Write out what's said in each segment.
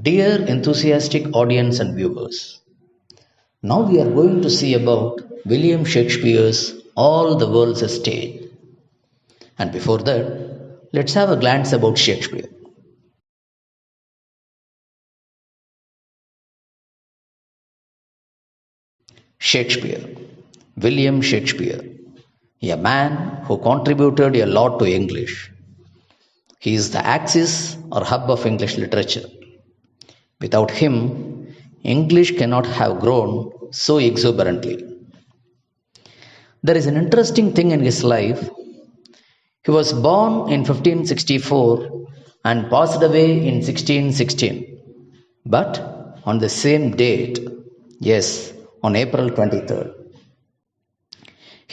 Dear enthusiastic audience and viewers, now we are going to see about William Shakespeare's All the World's a Stage. And before that, let's have a glance about Shakespeare. Shakespeare, William Shakespeare, a man who contributed a lot to English. He is the axis or hub of English literature. Without him, English cannot have grown so exuberantly. There is an interesting thing in his life. He was born in 1564 and passed away in 1616. But on the same date, yes, on April 23rd.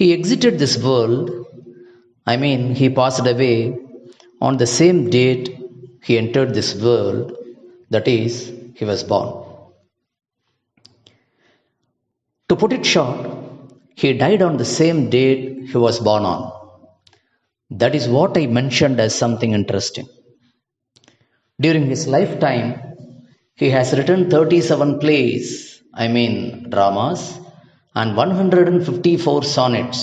He exited this world, he passed away on the same date he entered this world, that is, he was born. To put it short, he died on the same date he was born on. That is what I mentioned as something interesting. During his lifetime, he has written 37 plays, dramas, and 154 sonnets,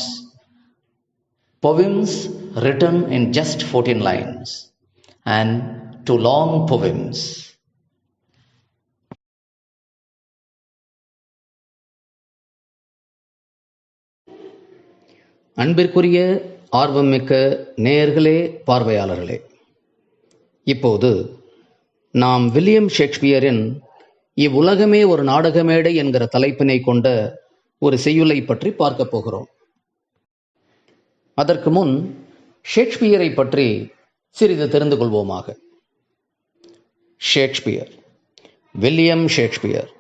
poems written in just 14 lines, and 2 long poems. அன்பிற்குரிய ஆர்வமிக்க நேயர்களே, பார்வையாளர்களே, இப்போது நாம் William ஷேக்ஸ்பியரின் இவ்வுலகமே ஒரு நாடகமேடை என்கிற தலைப்பினை கொண்ட ஒரு செய்யுளை பற்றி பார்க்க போகிறோம். அதற்கு முன் ஷேக்ஸ்பியரை பற்றி சிறிது தெரிந்து கொள்வோமாக. ஷேக்ஸ்பியர், வில்லியம் ஷேக்ஸ்பியர்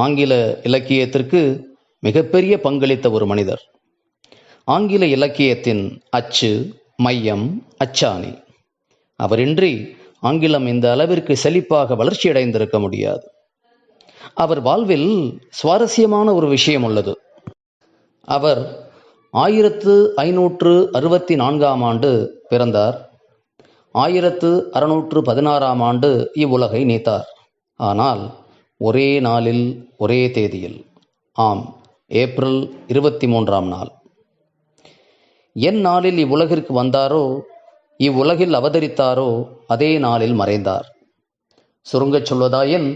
ஆங்கில இலக்கியத்திற்கு மிகப்பெரிய பங்களித்த ஒரு மனிதர். ஆங்கில இலக்கியத்தின் அச்சு, மையம், அச்சாணி. அவரின்றி ஆங்கிலம் இந்த அளவிற்கு செழிப்பாக வளர்ச்சியடைந்திருக்க முடியாது. அவர் வாழ்வில் சுவாரஸ்யமான ஒரு விஷயம் உள்ளது. அவர் 1564 ஆண்டு பிறந்தார். 1616 ஆண்டு இவ்வுலகை நீத்தார். ஆனால் ஒரே நாளில், ஒரே தேதியில், ஆம், ஏப்ரல் 23ஆம் நாள். என் நாளில் இவ்வுலகிற்கு வந்தாரோ, இவ்வுலகில் அவதரித்தாரோ, அதே நாளில் மறைந்தார். சுருங்கச் சொல்வதாயின்,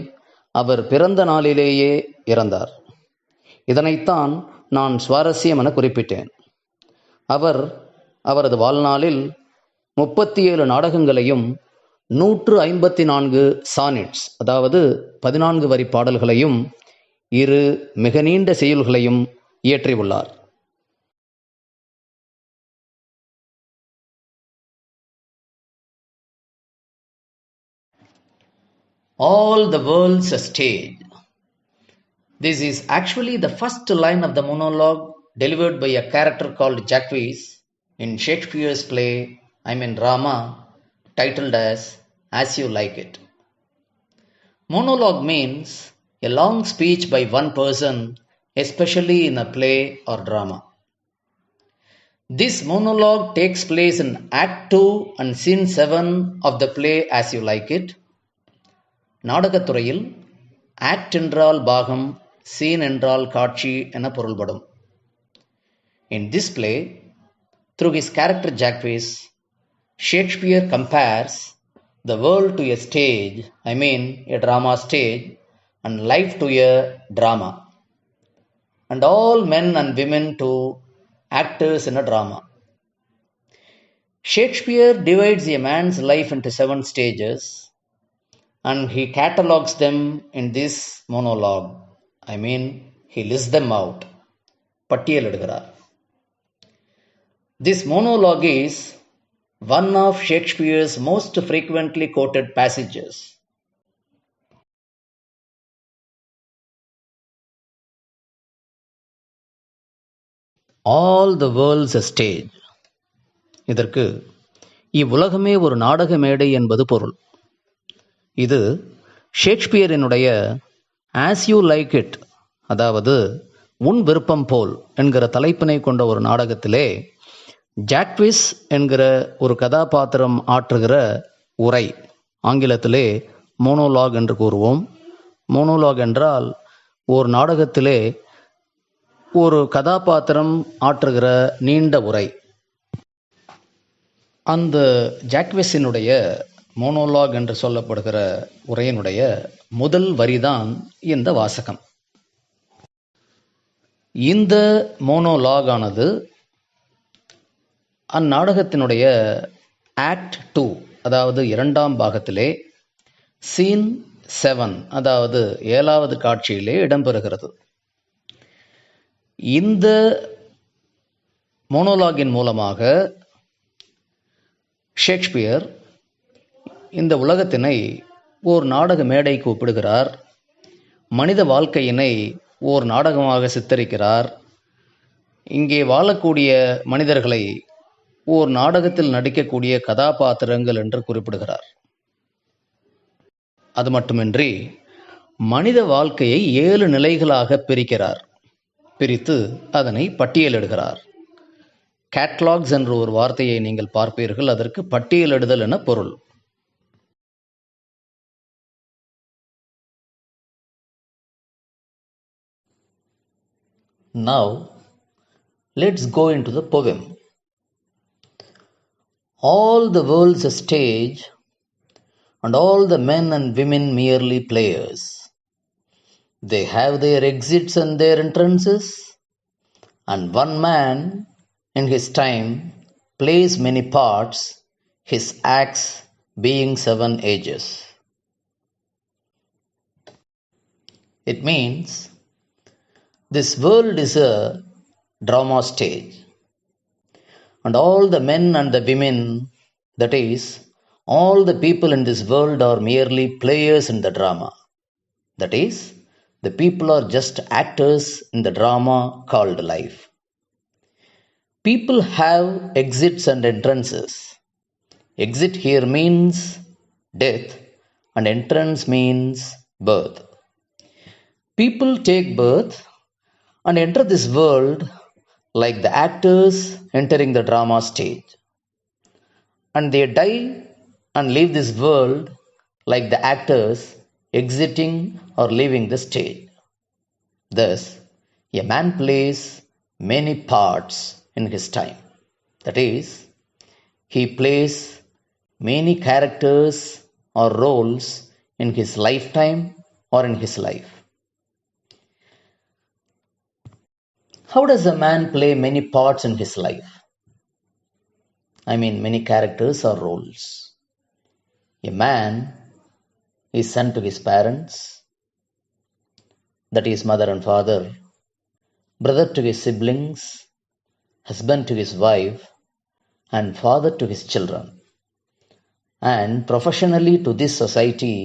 அவர் பிறந்த நாளிலேயே இறந்தார். இதனைத்தான் நான் சுவாரஸ்யம் என குறிப்பிட்டேன். அவரது வாழ்நாளில் 37 நாடகங்களையும் 154 சானிட்ஸ், அதாவது 14 வரி பாடல்களையும் 2 மிக நீண்ட செய்யுள்களையும் இயற்றியுள்ளார். All the world's a stage. This is actually the first line of the monologue delivered by a character called Jacques in Shakespeare's play, drama, titled as You Like It. Monologue means a long speech by one person, especially in a play or drama. This monologue takes place in Act 2 and Scene 7 of the play As You Like It. நாடகத்துறையில் act என்றால் பாகம், scene என்றால் காட்சி என பொருள்படும். In this play, through his character Jacques, Shakespeare compares the world to a stage, a drama stage, and life to a drama, and all men and women to actors in a drama. Shakespeare divides a man's life into 7 stages, and he catalogues them in this monologue. He lists them out. பட்டியலிடுகிறார். This monologue is one of Shakespeare's most frequently quoted passages. All the world's a stage. இதற்கு இவ்வுலகமே ஒரு நாடக மேடை என்பது பொருள். இது ஷேக்ஸ்பியரினுடைய as you like it, அதாவது உன் விருப்பம் போல் என்கிற தலைப்பினை கொண்ட ஒரு நாடகத்திலே ஜாக்விஸ் என்கிற ஒரு கதாபாத்திரம் ஆற்றுகிற உரை, ஆங்கிலத்திலே மோனோலாக் என்று கூறுவோம். மோனோலாக் என்றால் ஒரு நாடகத்திலே ஒரு கதாபாத்திரம் ஆற்றுகிற நீண்ட உரை. அந்த ஜாக்வெஸினுடைய மோனோலாக் என்று சொல்லப்படுகிற உரையினுடைய முதல் வரிதான் இந்த வாசகம். இந்த மோனோலாக் ஆனது அந்நாடகத்தினுடைய ஆக்ட் 2, அதாவது 2ஆம் பாகத்திலே சீன் 7, அதாவது 7வது காட்சியிலே இடம்பெறுகிறது. இந்த மோனோலாகின் மூலமாக ஷேக்ஸ்பியர் இந்த உலகத்தினை ஓர் நாடக மேடைக்கு ஒப்பிடுகிறார். மனித வாழ்க்கையினை ஓர் நாடகமாக சித்தரிக்கிறார். இங்கே வாழக்கூடிய மனிதர்களை ஓர் நாடகத்தில் நடிக்கக்கூடிய கதாபாத்திரங்கள் என்று குறிப்பிடுகிறார். அது மட்டுமின்றி மனித வாழ்க்கையை 7 நிலைகளாக பிரிக்கிறார். பிரித்து அதனை பட்டியலிடுகிறார். கேட்லாக்ஸ் என்ற ஒரு வார்த்தையை நீங்கள் பார்ப்பீர்கள். அதற்கு பட்டியலிடுதல் என பொருள். Now, let's go into the poem. All the world's a stage, and all the men and women merely players. They have their exits and their entrances, and one man, in his time, plays many parts, his acts being 7 ages. It means this world is a drama stage, and all the men and the women, that is, all the people in this world are merely players in the drama. That is, the people are just actors in the drama called life. People have exits and entrances. Exit here means death, and entrance means birth. People take birth and enter this world like the actors entering the drama stage. And they die and leave this world like the actors exiting or leaving the stage. Thus, a man plays many parts in his time. That is, he plays many characters or roles in his lifetime or in his life. How does a man play many parts in his life? I mean, many characters or roles. A man is son to his parents, that is, mother and father, brother to his siblings, husband to his wife, and father to his children. And professionally to this society,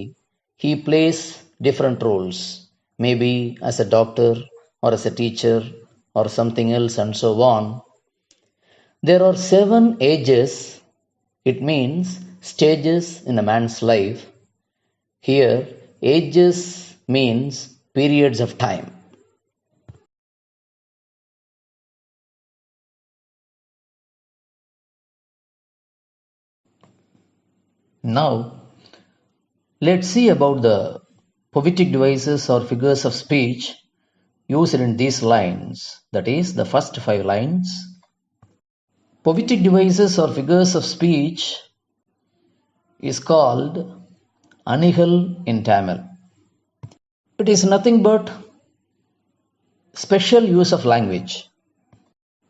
he plays different roles, maybe as a doctor or as a teacher or something else and so on. There are 7 ages, it means stages in a man's life. Here, ages means periods of time. Now, let's see about the poetic devices or figures of speech used in these lines, that is, the first 5 lines. Poetic devices or figures of speech is called Anihal in Tamil. It is nothing but special use of language.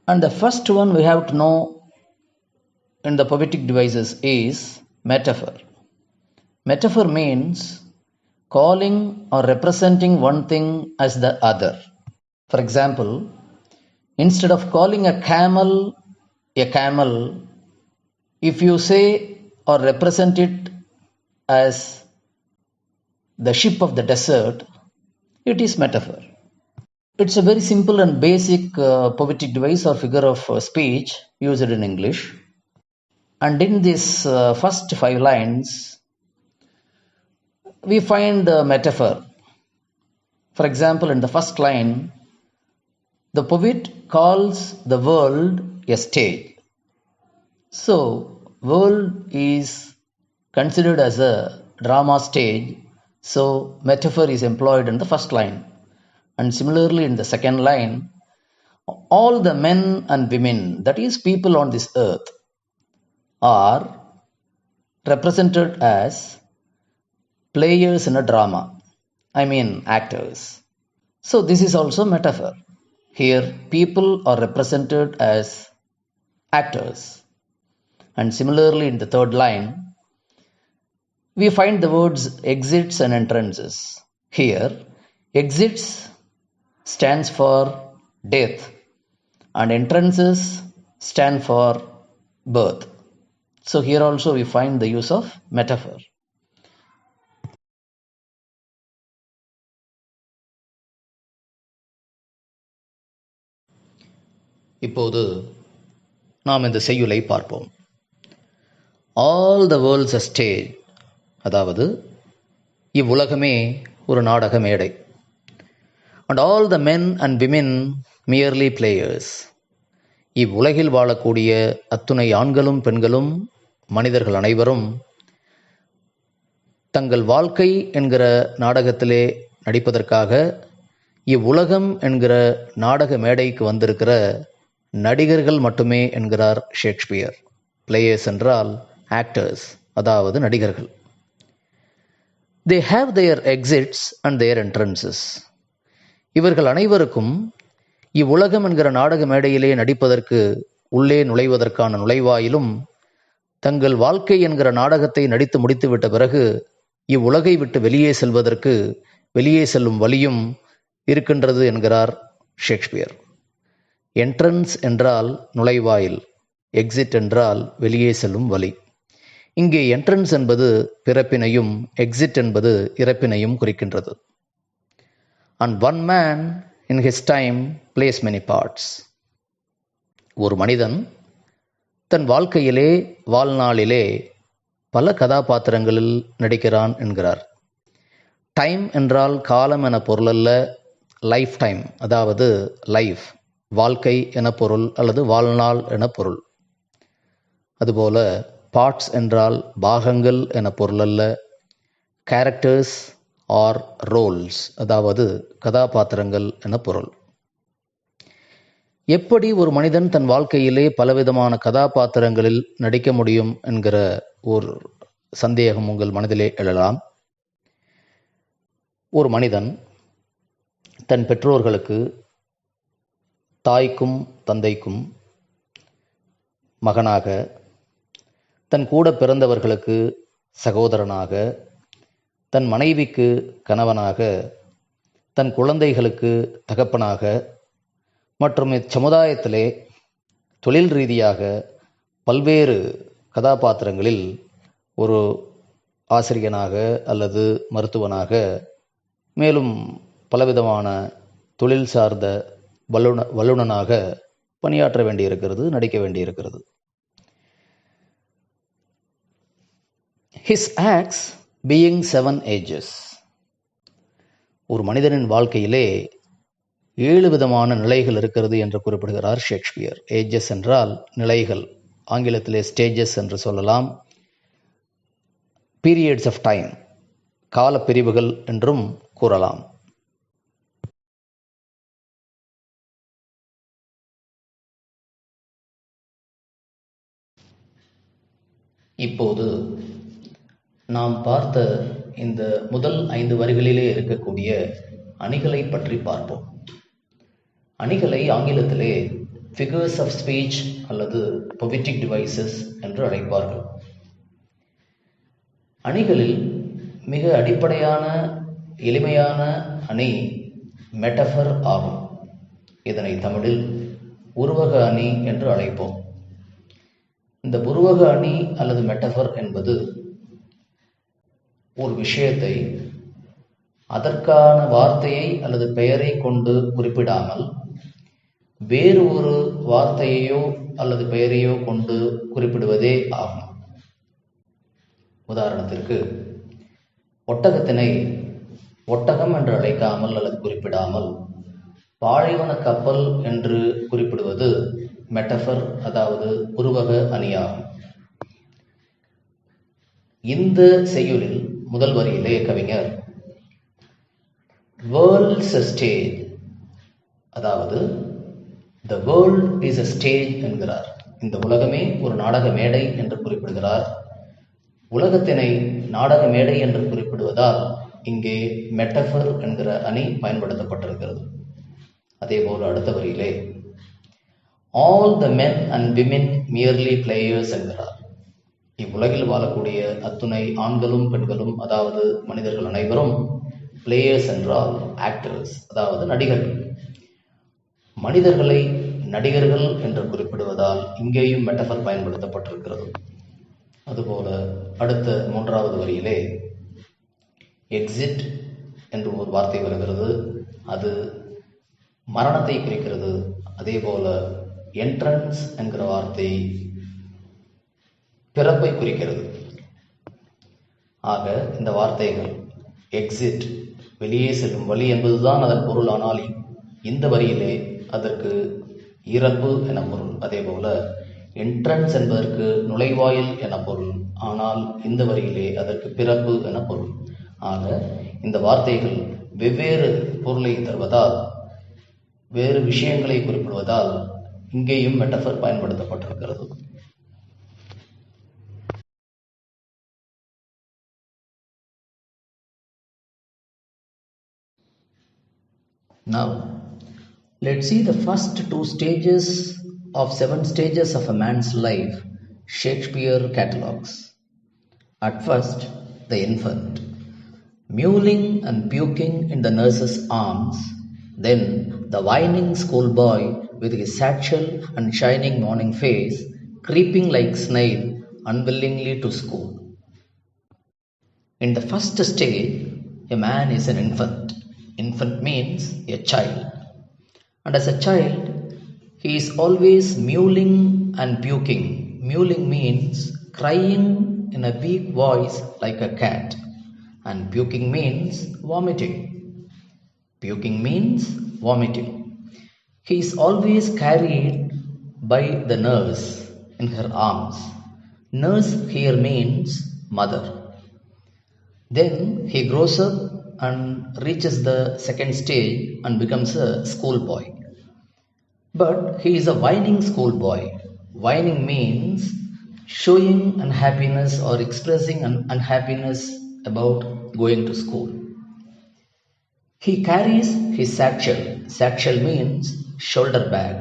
And the first one we have to know in the poetic devices is metaphor. Metaphor means calling or representing one thing as the other. For example, instead of calling a camel, if you say or represent it as the ship of the desert, it is metaphor. It's a very simple and basic poetic device or figure of speech used in English. And in this first 5 lines, we find the metaphor. For example, in the first line, the poet calls the world a stage. So, world is considered as a drama stage, so metaphor is employed in the first line. And similarly, in the second line, all the men and women, that is, people on this earth, are represented as players in a drama. I mean, actors. So, this is also metaphor. Here, people are represented as actors. And similarly, in the third line, we find the words exits and entrances. Here, exits stands for death and entrances stand for birth. So here also we find the use of metaphor. இப்போது நாம் இந்த செய்யுளை பார்ப்போம். All the world's a stage, அதாவது இவ்வுலகமே ஒரு நாடக மேடை. And all the men and women merely players. இவ்வுலகில் வாழக்கூடிய அத்துணை ஆண்களும் பெண்களும் மனிதர்கள் அனைவரும் தங்கள் வாழ்க்கை என்கிற நாடகத்திலே நடிப்பதற்காக இவ்வுலகம் என்கிற நாடக மேடைக்கு வந்திருக்கிற நடிகர்கள் மட்டுமே என்கிறார் ஷேக்ஸ்பியர். பிளேயர்ஸ் என்றால் ஆக்டர்ஸ், அதாவது நடிகர்கள். They have their exits and their entrances. இவர்கள் அனைவருக்கும் இவ்வுலகம் என்கிற நாடக மேடையிலே நடிப்பதற்கு உள்ளே நுழைவதற்கான நுழைவாயிலும், தங்கள் வாழ்க்கை என்கிற நாடகத்தை நடித்து முடித்துவிட்ட பிறகு இவ்வுலகை விட்டு வெளியே செல்வதற்கு வெளியே செல்லும் வழியும் இருக்கின்றது என்கிறார் ஷேக்ஸ்பியர். என்ட்ரன்ஸ் என்றால் நுழைவாயில், எக்ஸிட் என்றால் வெளியே செல்லும் வழி. இங்கே என்ட்ரன்ஸ் என்பது பிறப்பினையும் எக்ஸிட் என்பது இறப்பினையும் குறிக்கின்றது. And one man in his time plays many parts. ஒரு மனிதன் தன் வாழ்க்கையிலே வாழ்நாளிலே பல கதாபாத்திரங்களில் நடிக்கிறான் என்கிறார். டைம் என்றால் காலம் என பொருள் அல்ல, லைஃப் டைம், அதாவது லைஃப், வாழ்க்கை என பொருள் அல்லது வாழ்நாள் என பொருள். அதுபோல பார்ட்ஸ் என்றால் பாகங்கள் என பொருள் அல்ல, கேரக்டர்ஸ் ஆர் ரோல்ஸ், அதாவது கதாபாத்திரங்கள் என பொருள். எப்படி ஒரு மனிதன் தன் வாழ்க்கையிலே பலவிதமான கதாபாத்திரங்களில் நடிக்க முடியும் என்கிற ஒரு சந்தேகம் உங்கள் மனதிலே எழலாம். ஒரு மனிதன் தன் பெற்றோர்களுக்கு, தாய்க்கும் தந்தைக்கும் மகனாக, தன் கூட பிறந்தவர்களுக்கு சகோதரனாக, தன் மனைவிக்கு கணவனாக, தன் குழந்தைகளுக்கு தகப்பனாக மற்றும் இச்சமுதாயத்திலே தொழில் ரீதியாக பல்வேறு கதாபாத்திரங்களில் ஒரு ஆசிரியனாக அல்லது மருத்துவனாக, மேலும் பலவிதமான தொழில் சார்ந்த வல்லுநனாக பணியாற்ற வேண்டியிருக்கிறது, நடிக்க வேண்டியிருக்கிறது. His acts being 7 ages. ஒரு மனிதனின் வாழ்க்கையிலே 7 விதமான நிலைகள் இருக்கிறது என்று குறிப்பிடுகிறார் ஷேக்ஸ்பியர். ஏஜஸ் என்றால் நிலைகள், ஆங்கிலத்திலே ஸ்டேஜஸ் என்று சொல்லலாம். பீரியட்ஸ் ஆஃப் டைம், காலப்பிரிவுகள் என்றும் கூறலாம். இப்போது நாம் பார்த்த இந்த முதல் 5 வரிகளிலே இருக்கக்கூடிய அணிகளை பற்றி பார்ப்போம். அணிகளை ஆங்கிலத்திலே ஃபிகர்ஸ் ஆஃப் ஸ்பீச் அல்லது பொவிட்டிக் டிவைசஸ் என்று அழைப்பார்கள். அணிகளில் மிக அடிப்படையான எளிமையான அணி மெட்டஃபர் ஆகும். இதனை தமிழில் உருவக அணி என்று அழைப்போம். இந்த உருவக அணி அல்லது மெட்டஃபர் என்பது ஒரு விஷயத்தை அதற்கான வார்த்தையை அல்லது பெயரை கொண்டு குறிப்பிடாமல் வேறு ஒரு வார்த்தையையோ அல்லது பெயரையோ கொண்டு குறிப்பிடுவதே ஆகும். உதாரணத்திற்கு, ஒட்டகத்தினை ஒட்டகம் என்று அழைக்காமல் அல்லது குறிப்பிடாமல் பாலைவன கப்பல் என்று குறிப்பிடுவது மெட்டஃபர், அதாவது உருவக அணியாகும். இந்த செய்யுளில் முதல் வரியிலே கவிஞர் வேர்ல்ட்ஸ் a ஸ்டேஜ், அதாவது the world is a stage என்கிறார். இந்த உலகமே ஒரு நாடக மேடை என்று குறிப்பிடுகிறார். உலகத்தினை நாடக மேடை என்று குறிப்பிடுவதால் இங்கே மெட்டஃபர் என்கிற அணி பயன்படுத்தப்பட்டிருக்கிறது. அதேபோல் அடுத்த வரியிலே all the men and women merely players என்கிறார். இவ்வுலகில் வாழக்கூடிய அத்துணை ஆண்களும் பெண்களும், அதாவது மனிதர்கள் அனைவரும் பிளேயர்ஸ் என்றால் ஆக்டர்ஸ், அதாவது நடிகர்கள். மனிதர்களை நடிகர்கள் என்று குறிப்பிடுவதால் இங்கேயும் மெட்டஃபர் பயன்படுத்தப்பட்டிருக்கிறது. அதுபோல அடுத்த மூன்றாவது வரியிலே எக்ஸிட் என்று ஒரு வார்த்தை வருகிறது. அது மரணத்தை குறிக்கிறது. அதே போல என்ட்ரன்ஸ் என்கிற வார்த்தை பிறப்பை குறிக்கிறது. ஆக இந்த வார்த்தைகள் எக்ஸிட் வெளியே செல்லும் வழி என்பதுதான் அதன் பொருள். ஆனால் இந்த வரியிலே அதற்கு இறப்பு என பொருள். அதே போல என்ட்ரன்ஸ் என்பதற்கு நுழைவாயில் என பொருள். ஆனால் இந்த வரியிலே அதற்கு பிறப்பு என பொருள். ஆக இந்த வார்த்தைகள் வெவ்வேறு பொருளை தருவதால், வேறு விஷயங்களை குறிப்பிடுவதால் இங்கேயும் metaphor பயன்படுத்தப்பட்டிருக்கிறது. Now, let's see the first two stages of 7 stages of a man's life Shakespeare catalogues. At first, the infant, mewling and puking in the nurse's arms, then the whining schoolboy with his satchel and shining morning face, creeping like snail unwillingly to school. In the first stage, a man is an infant. Infant means a child. And as a child, he is always mewling and puking. Mewling means crying in a weak voice like a cat. And puking means vomiting. Puking means vomiting. He is always carried by the nurse in her arms. Nurse here means mother. Then he grows up and reaches the second stage and becomes a schoolboy. But he is a whining schoolboy. Whining means showing unhappiness or expressing unhappiness about going to school. He carries his satchel. Satchel means shoulder bag.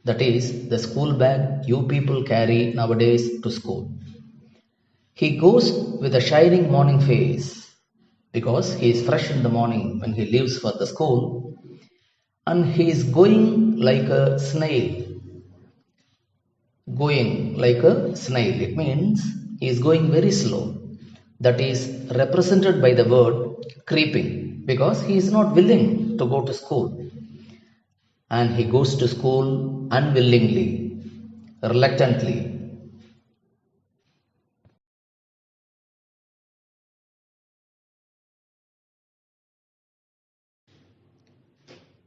That is the school bag you people carry nowadays to school. He goes with a shining morning face because he is fresh in the morning when he leaves for the school, and he is going like a snail. Going like a snail, it means he is going very slow. That is represented by the word creeping, because he is not willing to go to school, and he goes to school unwillingly, reluctantly.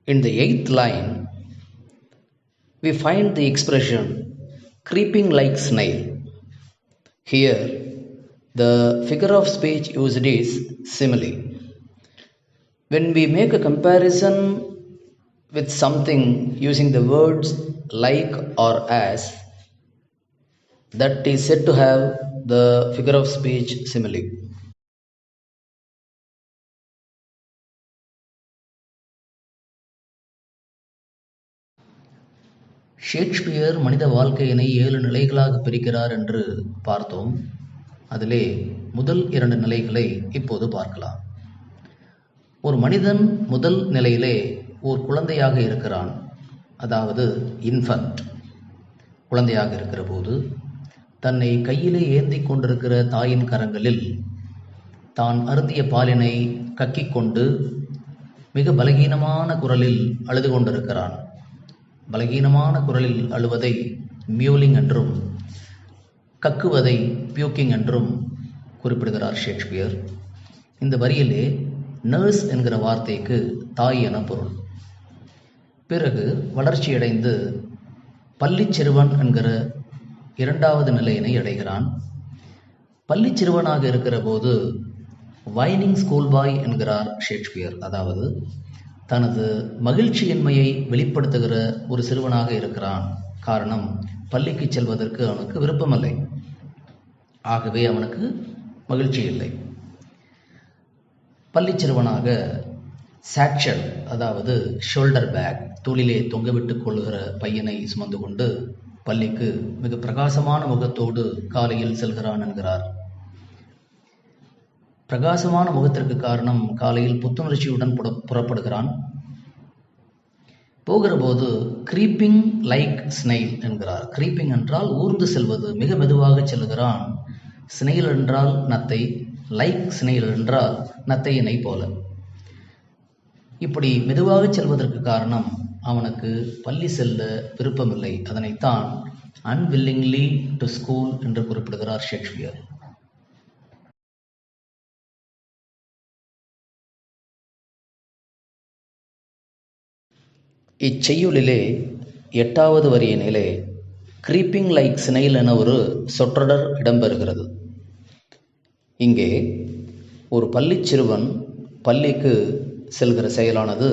In the 8th line, we find the expression creeping like snail. Here, the figure of speech used is simile. When we make a comparison with something using the words like or as, that is said to have the figure of speech simile. Shakespeare மனித வாழ்க்கையினை 7 நிலைகளாக பிரிக்கிறார் என்று பார்த்தோம். அதிலே முதல் 2 நிலைகளை இப்போது பார்க்கலாம். ஒரு மனிதன் முதல் நிலையிலே ஒரு குழந்தையாக இருக்கிறான், அதாவது இன்ஃபன்ட். குழந்தையாக இருக்கிற போது தன்னை கையிலே ஏந்தி கொண்டிருக்கிற தாயின் கரங்களில் தான் அருந்திய பாலினை கக்கிக்கொண்டு மிக பலகீனமான குரலில் அழுது கொண்டிருக்கிறான். பலகீனமான குரலில் அழுவதை மியூலிங் என்றும் கக்குவதை பியூக்கிங் என்றும் குறிப்பிடுகிறார் ஷேக்ஸ்பியர். இந்த வரியிலே நர்ஸ் என்கிற வார்த்தைக்கு தாய் என பொருள். பிறகு வளர்ச்சியடைந்து பள்ளிச் சிறுவன் என்கிற 2வது நிலையினை அடைகிறான். பள்ளி சிறுவனாக இருக்கிற போது வைனிங் ஸ்கூல் பாய் என்கிறார் ஷேக்ஸ்பியர். அதாவது தனது மகிழ்ச்சியின்மையை வெளிப்படுத்துகிற ஒரு சிறுவனாக இருக்கிறான். காரணம், பள்ளிக்கு செல்வதற்கு அவனுக்கு விருப்பமில்லை. ஆகவே அவனுக்கு மகிழ்ச்சி இல்லை. பள்ளி சிறுவனாக சாட்சல், அதாவது ஷோல்டர் பேக், தோளிலே தொங்கவிட்டுக் கொள்ளுகிற பையனை சுமந்து கொண்டு பள்ளிக்கு மிக பிரகாசமான முகத்தோடு காலையில் செல்கிறான் என்கிறார். பிரகாசமான முகத்திற்கு காரணம், காலையில் புத்துணர்ச்சியுடன் புறப்படுகிறான். போகிற போது கிரீப்பிங் லைக் ஸ்னெயில் என்கிறார். கிரீப்பிங் என்றால் ஊர்ந்து செல்வது, மிக மெதுவாக செல்கிறான். ஸ்னெயில் என்றால் நத்தை, லைக் ஸ்னெயில் என்றால் நத்தையினை போல. இப்படி மெதுவாக செல்வதற்கு காரணம், அவனுக்கு பள்ளி செல்ல விருப்பமில்லை. அதனைத்தான் அன்வில்லிங்லி டு ஸ்கூல் என்று குறிப்பிடுகிறார் ஷேக்ஸ்பியர். இச்செய்யுளிலே 8வது வரியினிலே கிரீப்பிங் லைக் ஸ்னெயில் என ஒரு சொற்றொடர் இடம்பெறுகிறது. இங்கே ஒரு பள்ளி சிறுவன் பள்ளிக்கு செல்கிற செயலானது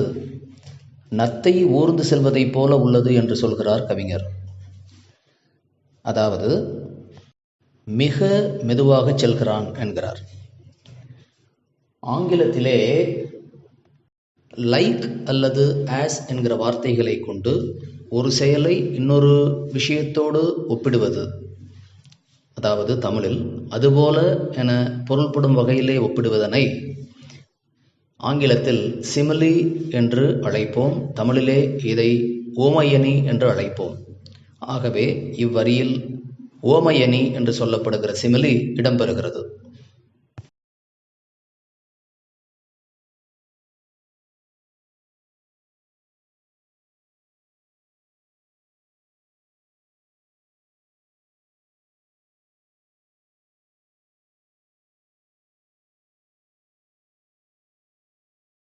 நத்தை ஊர்ந்து செல்வதைப் போல உள்ளது என்று சொல்கிறார் கவிஞர். அதாவது மிக மெதுவாக செல்கிறான் என்கிறார். ஆங்கிலத்திலே லைக் அல்லது ஆஸ் என்கிற வார்த்தைகளை கொண்டு ஒரு செயலை இன்னொரு விஷயத்தோடு ஒப்பிடுவது, அதாவது தமிழில் அதுபோல என பொருள்படும் வகையிலே ஒப்பிடுவதனை ஆங்கிலத்தில் சிமிலி என்று அழைப்போம். தமிழிலே இதை ஓமையணி என்று அழைப்போம். ஆகவே இவ்வரியில் ஓமையணி என்று சொல்லப்படுகிற சிமிலி இடம்பெறுகிறது.